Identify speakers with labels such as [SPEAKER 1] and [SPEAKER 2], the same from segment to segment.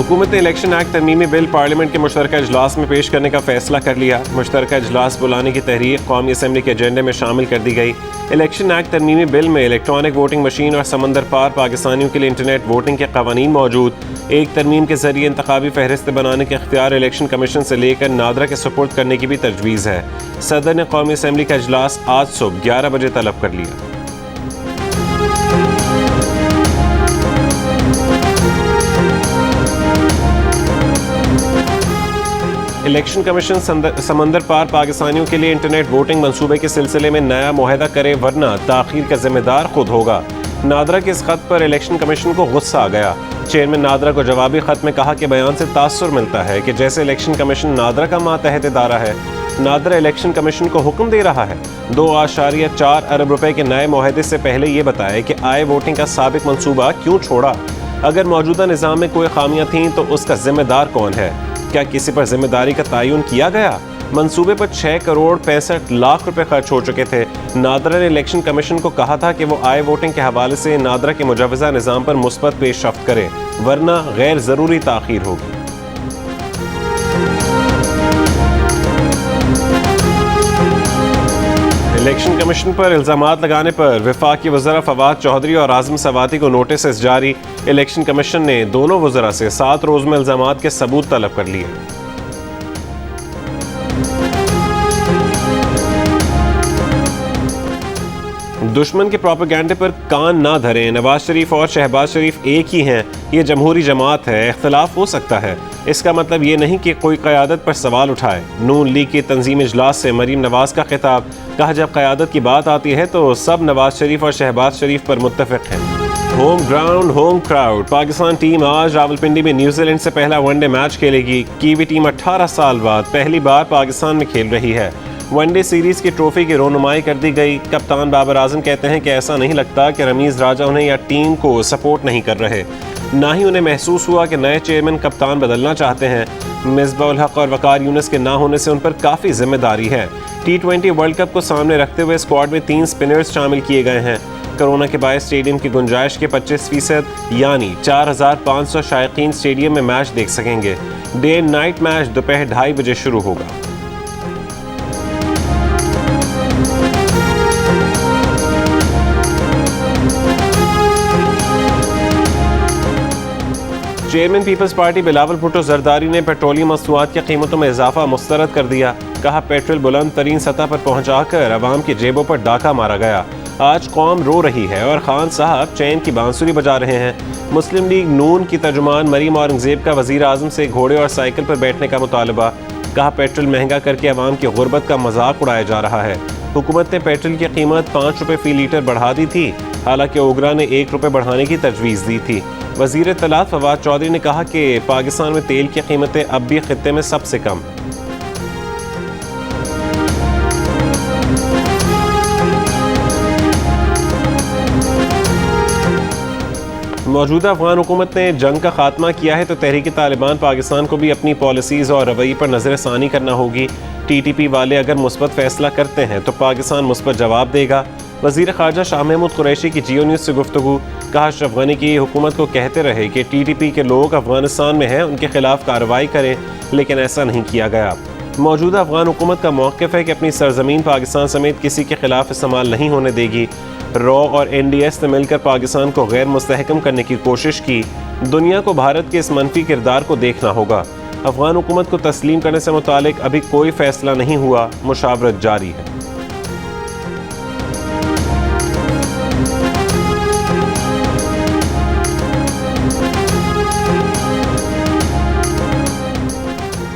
[SPEAKER 1] हुकूमत ने election act तरमीमी bill parliament के मुश्तरका इजलास में पेश करने का फैसला कर लिया। मुश्तरका इजलास बुलाने की तहरीक कौमी असम्बली के एजेंडे में शामिल कर दी गई। इलेक्शन एक्ट तरमीमी बिल में इलेक्ट्रॉनिक वोटिंग मशीन और समंदर पार पाकिस्तानियों के लिए इंटरनेट वोटिंग के कवानीन मौजूद। एक तरमीम के जरिए इंतखाबी फहरिस्त बनाने के इख्तियार इलेक्शन कमीशन से लेकर नादरा के सुपुर्द करने की भी तजवीज़ है। सदर ने कौमी असम्बली का इजलास आज सुबह 11 बजे तलब कर लिया। इलेक्शन कमीशन समंदर पार पाकिस्तानियों के लिए इंटरनेट वोटिंग मंसूबे के सिलसिले में नया मुआहदा करे वरना ताखीर का जिम्मेदार खुद होगा। नादरा के इस खत पर इलेक्शन कमीशन को गुस्सा आ गया। चेयरमैन नादरा को जवाबी खत में कहा कि बयान से तासुर मिलता है कि जैसे इलेक्शन कमीशन नादरा का मातहत इदारा है, नादरा इलेक्शन कमीशन को हुक्म दे रहा है। 2.4 अरब रुपए के नए मुआहदे से पहले ये बताए कि आए वोटिंग का साबिक मंसूबा क्यों छोड़ा। अगर मौजूदा निज़ाम में कोई खामियां थीं तो उसका जिम्मेदार कौन है? क्या किसी पर जिम्मेदारी का तयन किया गया? मंसूबे पर 6 करोड़ 65 लाख रुपए खर्च हो चुके थे। नादरा ने इलेक्शन कमीशन को कहा था कि वो आए वोटिंग के हवाले से नादरा के मुजवजा निज़ाम पर मुस्बत पेशरफ्त करे वरना गैर ज़रूरी ताख़ीर होगी। इलेक्शन कमीशन पर इल्ज़ामात लगाने पर वफाकी वज़रा फवाद चौधरी और आज़म सवाती को नोटिस जारी। इलेक्शन कमीशन ने दोनों वज़रा से 7 रोज़ में इल्ज़ामात के सबूत तलब कर लिए। दुश्मन के प्रोपेगेंडे पर कान ना धरें। नवाज शरीफ और शहबाज शरीफ एक ही हैं। ये जमहूरी जमात है, इख्तलाफ हो सकता है, इसका मतलब ये नहीं कि कोई क़यादत पर सवाल उठाए। नून लीग की तंजीम इजलास से मरीम नवाज का खिताब। कहा जब क़यादत की बात आती है तो सब नवाज शरीफ और शहबाज शरीफ पर मुत्तफ़िक हैं। Home ground home crowd. Pakistan team आज रावलपिंडी में न्यूजीलैंड से पहला वनडे मैच खेलेगी। कीवी टीम 18 साल बाद पहली बार पाकिस्तान में खेल रही है। वनडे सीरीज की ट्रॉफी की रोनुमाई कर दी गई। कप्तान बाबर आजम कहते हैं कि ऐसा नहीं लगता कि रमीज़ राजा उन्हें या टीम को सपोर्ट नहीं कर रहे, ना ही उन्हें महसूस हुआ कि नए चेयरमैन कप्तान बदलना चाहते हैं। मिसबाउल हक और वकार यूनुस के ना होने से उन पर काफ़ी जिम्मेदारी है। T20 वर्ल्ड कप को सामने रखते हुए स्क्वाड में 3 स्पिनर्स शामिल किए गए हैं। कोरोना के बायस स्टेडियम की गुंजाइश के 25% यानी 4500 शायकीन स्टेडियम में मैच देख सकेंगे। डे एंड नाइट मैच दोपहर 2:30 बजे शुरू होगा। Chairman peoples party Bilawal Bhutto Zardari ने पेट्रोलियम मसनूआत की कीमतों में इजाफा मुस्तरद कर दिया। कहा पेट्रोल बुलंद तरीन सतह पर पहुंचाकर अवाम की जेबों पर डाका मारा गया। आज कौम रो रही है और खान साहब चैन की बांसुरी बजा रहे हैं। मुस्लिम लीग नून की तर्जुमान मरीम औरंगजेब का वजीर आजम से घोड़े और साइकिल पर बैठने का मुतालबा। कहा पेट्रोल महंगा करके अवाम की गुर्बत का मजाक उड़ाया जा रहा है। हुकूमत ने पेट्रोल की कीमत 5 रुपये फ़ी लीटर बढ़ा दी थी, हालांकि ओगरा ने 1 रुपये बढ़ाने की तजवीज़ दी थी। वज़ीर इत्तलात फवाद चौधरी ने कहा कि पाकिस्तान में तेल की कीमतें अब भी खित्ते में सबसे कम। मौजूदा अफगान हुकूमत ने जंग का खात्मा किया है तो तहरीक तालिबान पाकिस्तान को भी अपनी पॉलिसीज़ और रवैये पर नज़रसानी करना होगी। TTP वाले अगर मुस्बत फैसला करते हैं तो पाकिस्तान मुस्बत जवाब देगा। वज़ीर ख़ारजा शाह महमूद कुरैशी की जियो न्यूज़ से गुफ्तगू। कहा अशरफ गनी की हुकूमत को कहते रहे कि TTP के लोग अफगानिस्तान में हैं, उनके खिलाफ कार्रवाई करें, लेकिन ऐसा नहीं किया गया। मौजूदा अफगान हुकूमत का मौक़िफ़ है कि अपनी सरजमीन पाकिस्तान समेत किसी के खिलाफ इस्तेमाल नहीं होने देगी। रॉ और NDS ने मिलकर पाकिस्तान को गैर मुस्तहकम करने की कोशिश की। दुनिया को भारत के इस मनफी किरदार को देखना होगा। अफगान हुकूमत को तस्लीम करने से मुतालिक अभी कोई फैसला नहीं हुआ, मुशावरत जारी है।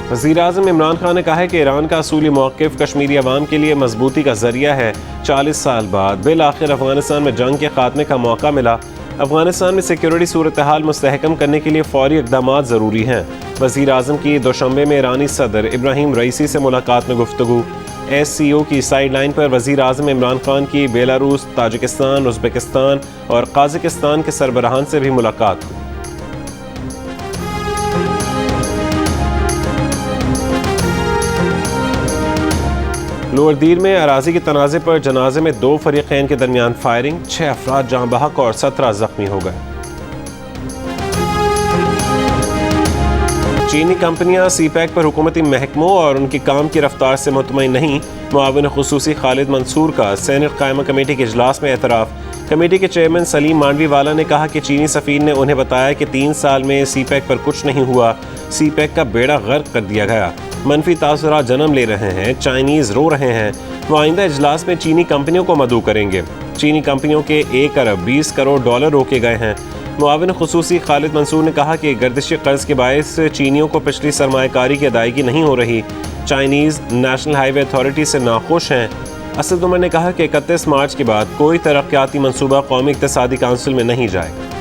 [SPEAKER 1] वज़ीर आज़म इमरान खान ने कहा है कि ईरान का असूली मौक़िफ़ कश्मीरी अवाम के लिए मजबूती का ज़रिया है। 40 साल बाद बिल आखिर अफगानिस्तान में जंग के खात्मे का मौका मिला। अफगानिस्तान में सिक्योरिटी सूरत हाल मुस्तहकम करने के लिए फ़ौरी इक़दामात ज़रूरी हैं। वज़ीर आज़म की दोशंबे में ईरानी सदर इब्राहिम रईसी से मुलाकात में गुफ्तगू। SCO की साइड लाइन पर वज़ीर आज़म इमरान खान की बेलारूस, ताजिकिस्तान, उज़्बेकिस्तान और काज़ाकिस्तान के सरबराहान से भी मुलाकात हुई। लोअर दीर में अराजी के तनाज़े पर जनाजे में 2 फरीक़ैन के दरमियान फायरिंग, 6 अफराद जाँ बहक और 17 ज़ख्मी हो गए। चीनी कंपनियां सीपैक पर हुकूमती महकमों और उनके काम की रफ्तार से मुतमईन नहीं। मुआविन खुसूसी खालिद मंसूर का सेनेट कायमा कमेटी के इजलास में एतराफ़। कमेटी के चेयरमैन सलीम मांडवीवाला ने कहा कि चीनी सफ़ीर ने उन्हें बताया कि 3 साल में सीपैक पर कुछ नहीं हुआ, सीपैक का बेड़ा गर्क कर दिया गया। मनफी तासुरात जन्म ले रहे हैं, चाइनीज़ रो रहे हैं। वो आइंदा इजलास में चीनी कंपनियों को मदऊ करेंगे। चीनी कंपनियों के 1 अरब 20 करोड़ डॉलर रोके गए हैं। मुआविन खुसूसी खालिद मंसूर ने कहा कि गर्दिशी कर्ज के बायस चीनियों को पिछली सरमायाकारी की अदायगी नहीं हो रही। चाइनीज़ नेशनल हाईवे अथॉरिटी से नाखुश हैं। असद उमर ने कहा कि 31 मार्च के बाद कोई तरक्याती मंसूबा कौमी इक़्तिसादी काउंसिल में नहीं जाएगा।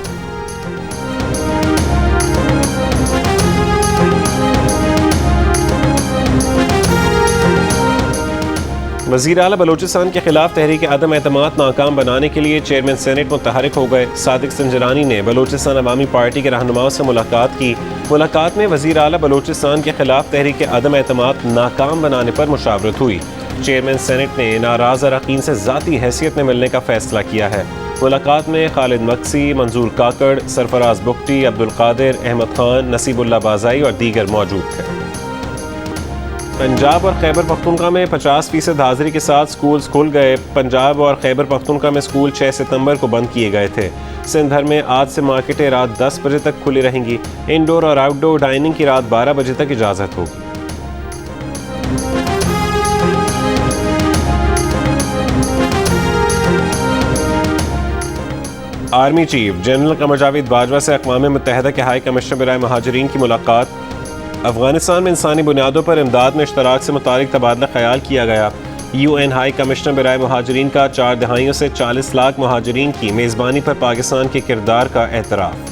[SPEAKER 1] वज़ीर आला बलोचिस्तान के खिलाफ तहरीक अदम एतमाद नाकाम बनाने के लिए चेयरमैन सेनेट मुतहरिक हो गए। सादिक संजरानी ने बलोचिस्तान अवामी पार्टी के रहनुमाओं से मुलाकात की। मुलाकात में वज़ीर आला बलोचिस्तान के खिलाफ तहरीक अदम एतमाद नाकाम बनाने पर मुशावरत हुई। चेयरमैन सेनेट ने नाराज़ अरकान से ज़ाती हैसियत में मिलने का फैसला किया है। मुलाकात में खालिद मक्सी, मंजूर काकड़, सरफराज बुख्ती, अब्दुल कादिर, अहमद खान, नसीबुल्लाह बाज़ाई और दीगर मौजूद थे। पंजाब और खैबर पख्तूनख्वा में 50% हाजिरी के साथ स्कूल्स खुल गए। पंजाब और खैबर पख्तूनख्वा में स्कूल 6 सितंबर को बंद किए गए थे। सिंध भर में आज से मार्केटें रात 10 बजे तक खुली रहेंगी। इंडोर और आउटडोर डाइनिंग की रात 12 बजे तक इजाज़त होगी। Army chief general Qamar Javed Bajwa से अक़वाम मुत्तहिदा के हाई कमिश्नर बराए महाजरीन की मुलाकात। अफगानिस्तान में इंसानी बुनियादों पर इमदाद में इश्तराक से मुतालिक तबादला ख्याल किया गया। UN हाई कमिश्नर बराए महाजरीन का 4 दहाइयों से 40 लाख महाजरीन की मेज़बानी पर पाकिस्तान के किरदार का एतराफ़।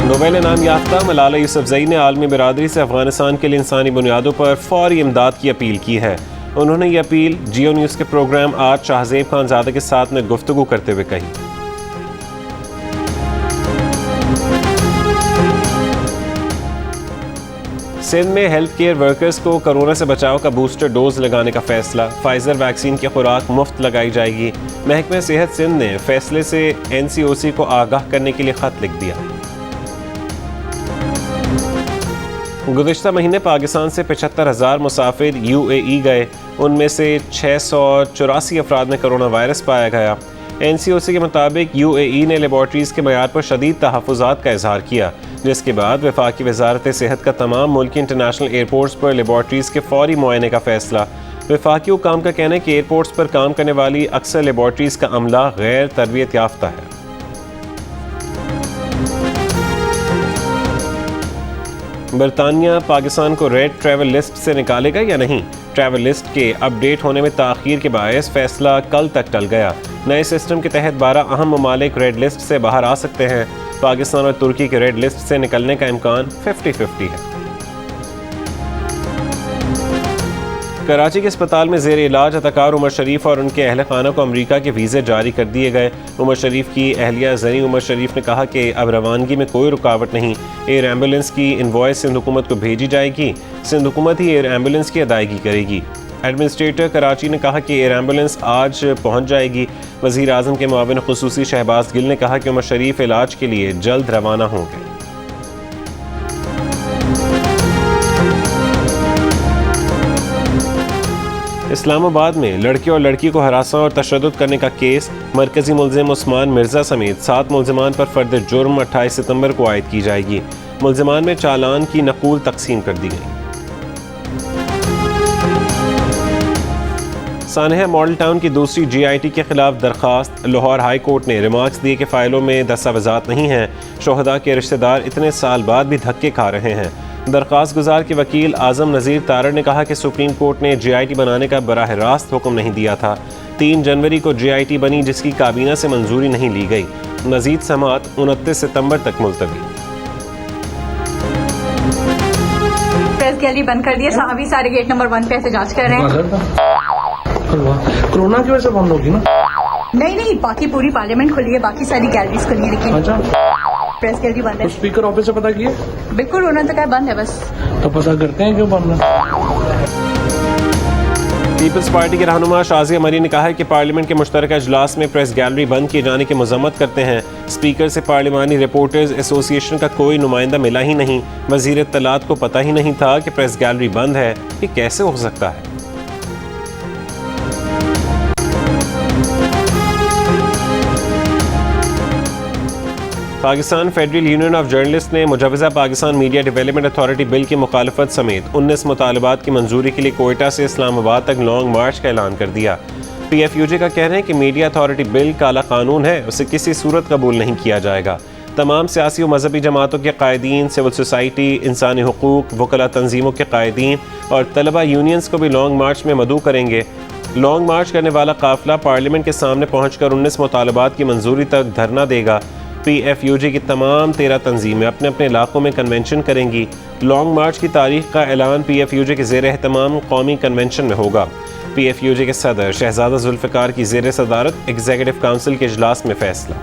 [SPEAKER 1] नोबेल इनाम याफ्ता मलाला यूसुफ़ज़ई ने आलमी बिरादरी से अफगानिस्तान के लिए इंसानी बुनियादों पर फौरी इमदाद की अपील की है। उन्होंने ये अपील जियो न्यूज़ के प्रोग्राम आज शाहज़ेब खानज़ादा के साथ में गुफ्तगू करते हुए कही। सिंध में हेल्थ केयर वर्कर्स को कोरोना से बचाव का बूस्टर डोज लगाने का फैसला। फाइजर वैक्सीन की खुराक मुफ्त लगाई जाएगी। महकमा सेहत सिंध ने फैसले से NCOC को आगाह करने के लिए खत लिख दिया। गुज़िश्ता महीने पाकिस्तान से 75,000 मुसाफिर UAE गए। उनमें से 684 अफराद में कोरोना वायरस पाया गया। NCOC के मुताबिक UAE ने लेबॉर्ट्रीज़ के मयार पर शदीद तहफ़्फ़ुज़ात का इज़हार किया, जिसके बाद वफाकी वज़ारत सेहत का तमाम मुल्की इंटरनेशनल एयरपोर्ट्स पर लेबॉर्ट्रीज़ के फौरी मुआयने का फैसला। वफाकी हुकाम का कहना है कि एयरपोर्ट्स पर काम करने वाली अक्सर लेबॉर्ट्रीज़ का अमला गैर तरबियत याफ्ता है। बरतानिया पाकिस्तान को रेड ट्रैवल लिस्ट से निकालेगा या नहीं? ट्रैवल लिस्ट के अपडेट होने में ताख़ीर के बायस फैसला कल तक टल गया। नए सिस्टम के तहत 12 अहम ममालिक रेड लिस्ट से बाहर आ सकते हैं। पाकिस्तान और तुर्की के रेड लिस्ट से निकलने का इम्कान 50-50 है। कराची के अस्पताल में ज़ेर इलाज अदाकार उमर शरीफ और उनके अहल खाना को अमरीका के वीज़े जारी कर दिए गए। उमर शरीफ की अहलिया ज़नी उमर शरीफ ने कहा कि अब रवानगी में कोई रुकावट नहीं। एयर एम्बुलेंस की इनवॉइस सिंध हुकूमत को भेजी जाएगी। सिंध हुकूमत ही एयर एम्बुलेंस की अदायगी करेगी। एडमिनिस्ट्रेटर कराची ने कहा कि एयर एम्बुलेंस आज पहुँच जाएगी। वज़ीर आज़म के मुआविन खुसूसी शहबाज गिल ने कहा कि उमर शरीफ इलाज के लिए जल्द रवाना होंगे। इस्लामाबाद में लड़के और लड़की को हरासा और तशद्दुद करने का केस। मरकजी मुल्ज़िम उस्मान मिर्ज़ा समेत 7 मुल्ज़िमान पर फर्द जुर्म 28 सितंबर को आयद की जाएगी। मुल्ज़िमान में चालान की नकूल तकसीम कर दी गई। सानहा मॉडल टाउन की दूसरी GIT के खिलाफ दरखास्त। लाहौर हाई कोर्ट ने रिमार्क्स दिए कि फ़ाइलों में दस्तावेज़ात नहीं हैं। शोहदा के रिश्तेदार इतने साल बाद भी धक्के खा रहे हैं। दरख्वास्त गुजार के वकील आज़म नज़ीर तारड़ ने कहा कि सुप्रीम कोर्ट ने GIT बनाने का बराह रास्त हुक्म नहीं दिया था। 3 जनवरी को GIT बनी, जिसकी काबीना से मंजूरी नहीं ली गई। मज़ीद समाअत 29 सितंबर तक मुलतवी।
[SPEAKER 2] प्रेस गैलरी बंद कर दिया। अभी सारे गेट नंबर 1 पे एहतजाज कर रहे हैं।
[SPEAKER 3] कोरोना की वजह से बंद होगी ना?
[SPEAKER 2] नहीं, बाकी पूरी पार्लियामेंट खुली है, बाकी सारी गैलरीज खुली है, लेकिन
[SPEAKER 3] अच्छा
[SPEAKER 2] प्रेस गैलरी बंद है।
[SPEAKER 3] तो स्पीकर ऑफिस से पता किए?
[SPEAKER 2] बिल्कुल, उन्होंने तो कहा बंद है बस।
[SPEAKER 3] तो पता करते हैं क्यों बंद है।
[SPEAKER 1] पीपल्स पार्टी के रहनुमा शाजिया मरी ने कहा है कि पार्लियामेंट के मुश्तरका इजलास में प्रेस गैलरी बंद किए जाने की मजम्मत करते हैं। स्पीकर से पार्लिमानी रिपोर्टर्स एसोसिएशन का कोई नुमाइंदा मिला ही नहीं। वजीर इत्तलात को पता ही नहीं था कि प्रेस गैलरी बंद है। ये कैसे हो सकता है? Pakistan federal union of journalist ने मुजवजा Pakistan media development authority bill की मुखालफत समेत 19 मुतालबात की मंजूरी के लिए कोयटा से इस्लामाबाद तक लॉन्ग मार्च का ऐलान कर दिया। PFUJ का कहना है कि मीडिया अथॉरिटी बिल काला कानून है, उसे किसी सूरत कबूल नहीं किया जाएगा। तमाम सियासी और मजहबी जमातों के कायदीन, सिविल सोसाइटी, इंसानी हुकूक, वकला तंजीमों के कायदीन और तलबा यूनियंस को भी लॉन्ग मार्च में मदऊ करेंगे। लॉन्ग मार्च करने वाला काफिला पार्लियामेंट के सामने पहुँच कर 19 मुतालबात की मंजूरी तक धरना देगा। PFUJ की तमाम 13 तंजीमें अपने अपने इलाकों में कन्वेंशन करेंगी। लॉन्ग मार्च की तारीख का ऐलान PFUJ के ज़ेर एहतमाम कौमी कन्वेंशन में होगा। PFUJ के सदर शहजादा जुल्फ़िकार की ज़ेर सदारत एग्जीक्यूटिव काउंसिल के इजलास में फैसला।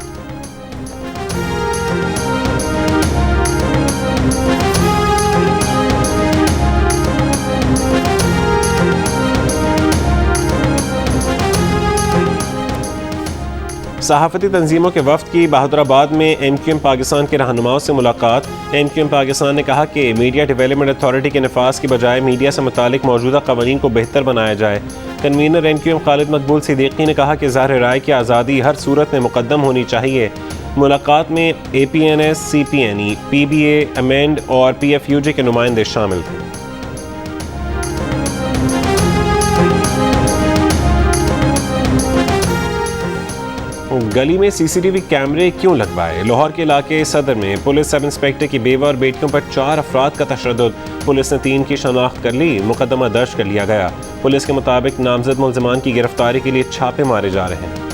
[SPEAKER 1] सहाफ़ती तंजीमों के वफ़द की बहादुराबाद में MQM पाकिस्तान के रहनुमाओं से मुलाकात। MQM पाकिस्तान ने कहा कि मीडिया डेवलपमेंट अथॉरिटी के नफाज की बजाय मीडिया से मुतालिक मौजूदा क़वानीन को बेहतर बनाया जाए। कन्वीनर MQM खालिद मकबूल सिद्दीकी ने कहा कि ज़ाहिर राय की आज़ादी हर सूरत में मुकद्दम होनी चाहिए। मुलाकात में APNS, CPNE, PBA, अमेंड और PFUJ के नुमाइंदे शामिल थे। गली में CCTV कैमरे क्यों लगवाए? लाहौर के इलाके सदर में पुलिस सब इंस्पेक्टर की बेवा और बेटियों पर 4 अफराद का तशद्दुद। पुलिस ने 3 की शनाख्त कर ली, मुकदमा दर्ज कर लिया गया। पुलिस के मुताबिक नामजद मुल्ज़िमान की गिरफ्तारी के लिए छापे मारे जा रहे हैं।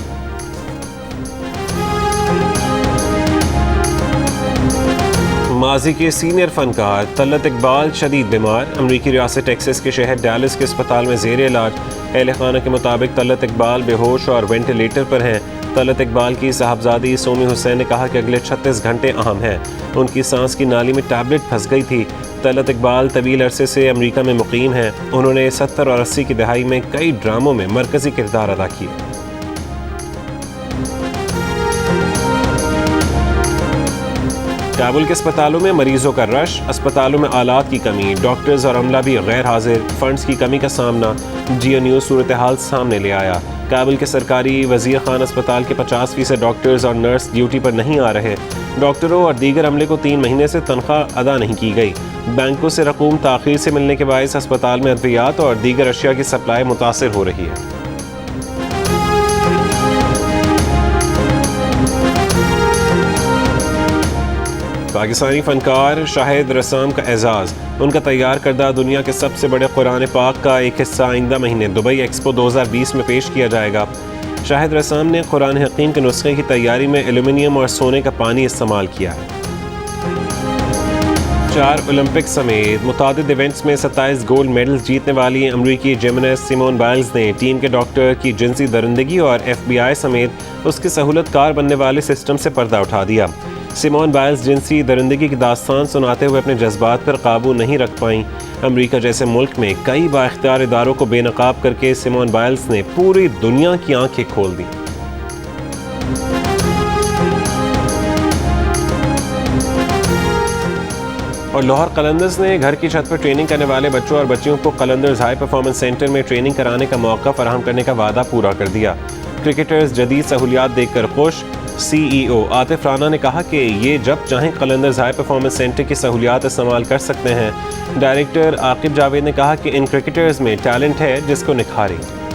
[SPEAKER 1] माजी के सीनियर फनकार तलत इकबाल शदीद बीमार। अमरीकी रियासत टेक्सास के शहर डैलस के अस्पताल में ज़ेर इलाज। अहले खाना के मुताबिक तलत इकबाल बेहोश और वेंटिलेटर पर हैं। तलत इकबाल की साहबजादी सोमी हुसैन ने कहा कि अगले 36 घंटे अहम हैं। उनकी सांस की नाली में टैबलेट फंस गई थी। तलत इकबाल तवील अरसे से अमेरिका में मुकीम हैं। उन्होंने 70 और 80 की दहाई में कई ड्रामों में मरकजी किरदार अदा किए। काबुल के अस्पतालों में मरीजों का रश, अस्पतालों में आलात की कमी, डॉक्टर्स और अमला भी गैर हाजिर, फंड्स की कमी का सामना। जियो न्यूज़ सूरत हाल सामने ले आया। काबुल के सरकारी वज़ीर खान अस्पताल के 50% डॉक्टर्स और नर्स ड्यूटी पर नहीं आ रहे। डॉक्टरों और दीगर अमले को 3 महीने से तनख्वाह अदा नहीं की गई। बैंकों से रकूम ताख़ीर से मिलने के बायस अस्पताल में अद्वियात और दीगर अशिया की सप्लाई मुतासिर हो रही है। पाकिस्तानी फनकार शाहिद रसाम का एजाज़। उनका तैयार करदा दुनिया के सबसे बड़े कुरान पाक का एक हिस्सा आइंदा महीने दुबई एक्सपो 2020 में पेश किया जाएगा। शाहिद रसाम ने कुरान हकीम के नुस्खे की तैयारी में एल्यूमिनियम और सोने का पानी इस्तेमाल किया है। 4 ओलंपिक समेत मुतादिद इवेंट्स में 27 गोल्ड मेडल्स जीतने वाली अमरीकी जिमनास्ट सिमोन बाइल्स ने टीम के डॉक्टर की जिनसी दरिंदगी और FBI समेत उसके सहूलतकार बनने वाले सिस्टम से पर्दा उठा दिया। सिमोन बाइल्स जिनसी दरिंदगी की दास्तान सुनाते हुए अपने जज्बात पर काबू नहीं रख पाईं। अमेरिका जैसे मुल्क में कई बाइख्तियार इदारों को बेनकाब करके सिमोन बाइल्स ने पूरी दुनिया की आंखें खोल दी। और लाहौर कलंदर्स ने घर की छत पर ट्रेनिंग करने वाले बच्चों और बच्चियों को कलंदर्स हाई परफॉर्मेंस सेंटर में ट्रेनिंग कराने का मौका फराहम करने का वादा पूरा कर दिया। क्रिकेटर्स जदीद सहूलियात देखकर खुश। CEO आतिफ राना ने कहा कि ये जब चाहें कलंदर्स हाई परफॉर्मेंस सेंटर की सहूलियात इस्तेमाल कर सकते हैं। डायरेक्टर आकिब जावेद ने कहा कि इन क्रिकेटर्स में टैलेंट है जिसको निखारेंगे।